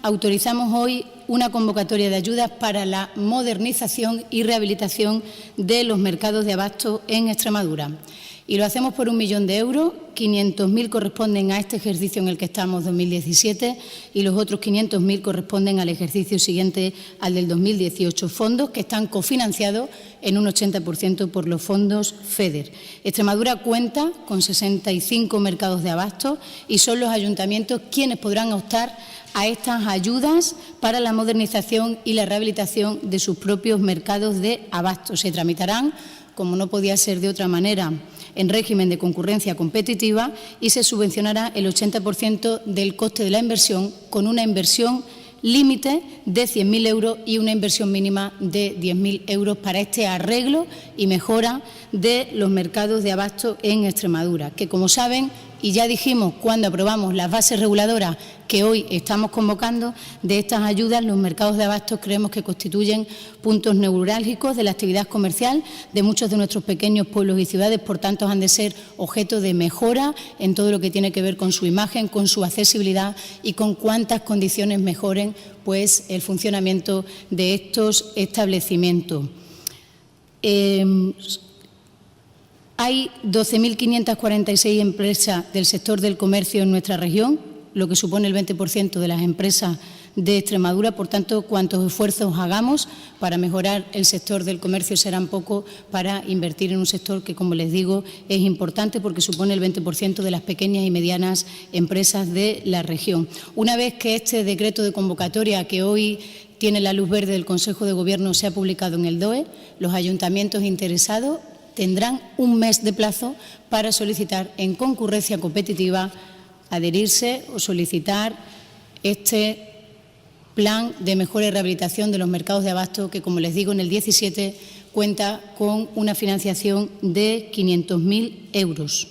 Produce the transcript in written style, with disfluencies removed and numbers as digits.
autorizamos hoy una convocatoria de ayudas para la modernización y rehabilitación de los mercados de abasto en Extremadura. Y lo hacemos por 1 millón de euros, 500.000 corresponden a este ejercicio en el que estamos, 2017, y los otros 500.000 corresponden al ejercicio siguiente, al del 2018. Fondos que están cofinanciados en un 80% por los fondos FEDER. Extremadura cuenta con 65 mercados de abasto y son los ayuntamientos quienes podrán optar a estas ayudas para la modernización y la rehabilitación de sus propios mercados de abasto. Se tramitarán, como no podía ser de otra manera, en régimen de concurrencia competitiva y se subvencionará el 80% del coste de la inversión, con una inversión límite de 100.000 euros y una inversión mínima de 10.000 euros para este arreglo y mejora de los mercados de abasto en Extremadura, que, como saben, y ya dijimos cuando aprobamos las bases reguladoras que hoy estamos convocando de estas ayudas, los mercados de abasto creemos que constituyen puntos neurálgicos de la actividad comercial de muchos de nuestros pequeños pueblos y ciudades, por tanto han de ser objeto de mejora en todo lo que tiene que ver con su imagen, con su accesibilidad y con cuántas condiciones mejoren pues el funcionamiento de estos establecimientos. Hay 12.546 empresas del sector del comercio en nuestra región, lo que supone el 20% de las empresas de Extremadura. Por tanto, cuantos esfuerzos hagamos para mejorar el sector del comercio serán pocos para invertir en un sector que, como les digo, es importante porque supone el 20% de las pequeñas y medianas empresas de la región. Una vez que este decreto de convocatoria que hoy tiene la luz verde del Consejo de Gobierno se ha publicado en el DOE, los ayuntamientos interesados tendrán un mes de plazo para solicitar en concurrencia competitiva adherirse o solicitar este plan de mejora y rehabilitación de los mercados de abasto que, como les digo, en el 17 cuenta con una financiación de 500.000 euros.